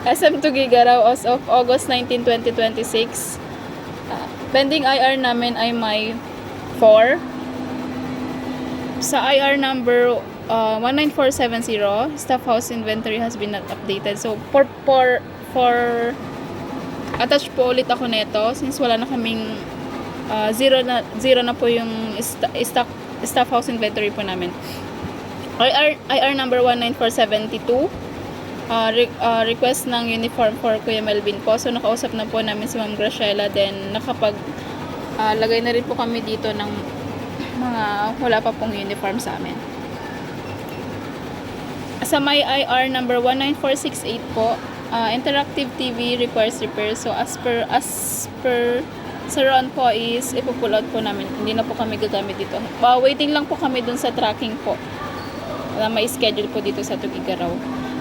SM Tugigaraw as of August 19, 2026. Pending IR namin ay may 4. Sa IR number 19470, staff house inventory has been not updated. So, for attach po ulit ako nito since wala na kaming zero na po yung staff house inventory po namin. IR number 19472, request ng uniform for Kuya Melvin po. So nakausap na po namin si Ma'am Graciela, then lagay na rin po kami dito ng mga wala pa pong uniform sa amin. Sa my IR number 19468 po, interactive TV requires repair. So as per sa RON po is ipo-pull out po namin. Hindi na po kami gagamit dito. Waiting lang po kami dun sa tracking po. May schedule po dito sa Tugigaraw.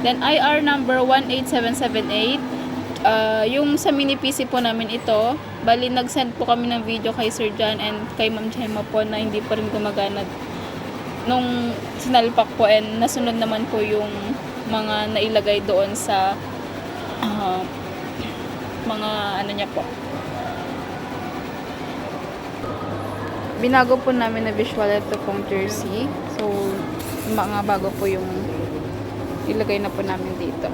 Then IR number 18778, yung sa mini PC po namin ito, bali nag-send po kami ng video kay Sir John and kay Ma'am Gemma po na hindi pa rin gumagana nung sinalpak po, and nasunod naman po yung mga nailagay doon sa mga ano niya po. Binago po namin na visual ito pong jersey. So, mga bago po yung ilagay na po namin dito.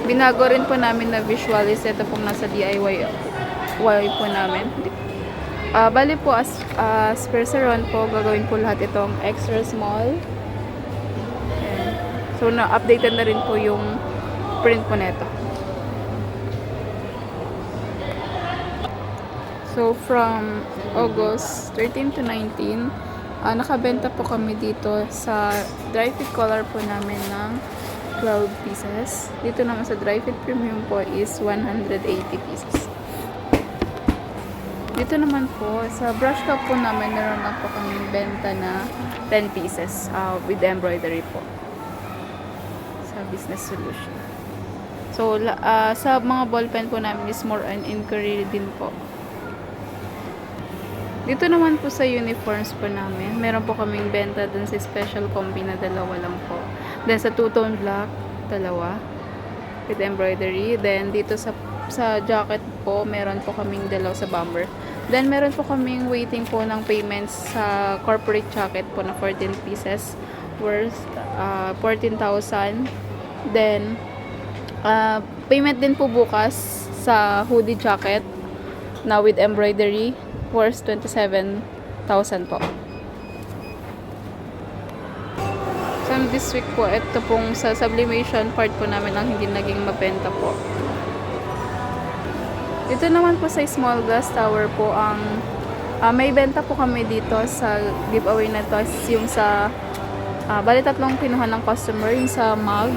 Binago rin po namin na visualize ito pong nasa DIY po namin. Bali po as per sa RON po, gagawin po lahat itong extra small. Ayan. So na-updated na rin po yung print po nito. So from August 13 to 19, nakabenta po kami dito sa dry fit color po namin ng 12 pieces. Dito naman sa dry fit premium po is 180 pieces. Dito naman po sa brush top po namin, meron lang po kami benta na 10 pieces with embroidery po sa Business Solution. So sa mga ballpen po namin is more an inquiry din po. Dito naman po sa uniforms po namin, meron po kaming benta dun sa special combi na dalawa lang po. Then sa two-tone black, dalawa with embroidery. Then dito sa jacket po, meron po kaming dalawa sa bomber. Then meron po kaming waiting po ng payments sa corporate jacket po na 14 pieces worth 14,000. Then payment din po bukas sa hoodie jacket na with embroidery worth 27,000 po. So this week po, ito pong sa sublimation part po namin ang hindi naging mabenta po. Dito naman po sa small glass tower po, ang may benta po kami dito sa giveaway na to, yung sa bali tatlong kinuha ng customer, yung sa mug,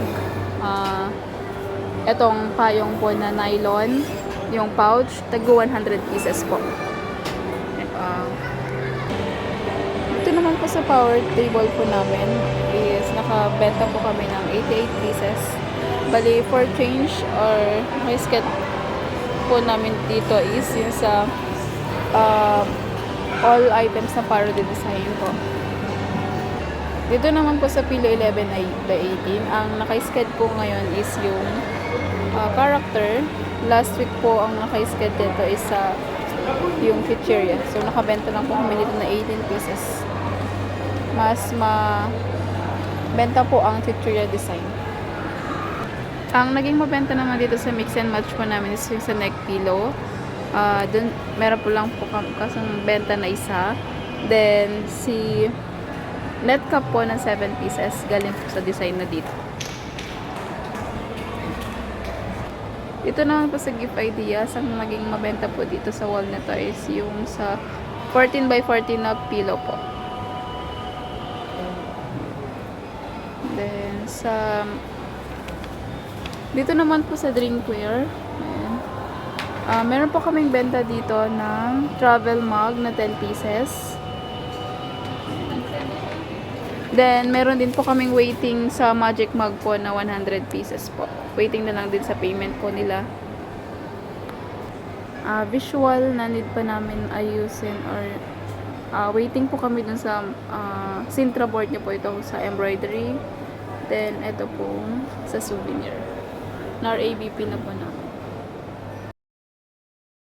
etong payong po na nylon, yung pouch, tago 100 pieces po. Dito naman po sa power table po namin is nakabenta po kami ng 88 pieces. Bali for change or may sketch po namin dito is yung sa all items na parody design po. Dito naman po sa Pillow 11 by 18, ang naka-sketch po ngayon is yung character. Last week po ang naka-sketch dito is yung Kitcheria. So nakabenta lang po kami dito na 18 pieces. Mas benta po ang Kitcheria design. Ang naging mabenta naman dito sa mix and match po namin is yung sa neck pillow. Dun meron po lang po kasang benta na isa. Then si net cup po ng 7 pieces, galing po sa design na dito. Dito naman po sa gift ideas, ang naging mabenta po dito sa wall na to is yung sa 14 by 14 na pillow po. Then sa dito naman po sa drinkware, meron po kaming benta dito ng travel mug na 10 pieces. Then meron din po kaming waiting sa magic mug po na 100 pieces po. Waiting na lang din sa payment po nila. Visual na need pa namin ayusin or waiting po kami dun sa Sintra board niya po ito sa embroidery. Then, ito po sa souvenir. NAR ABP na po namin.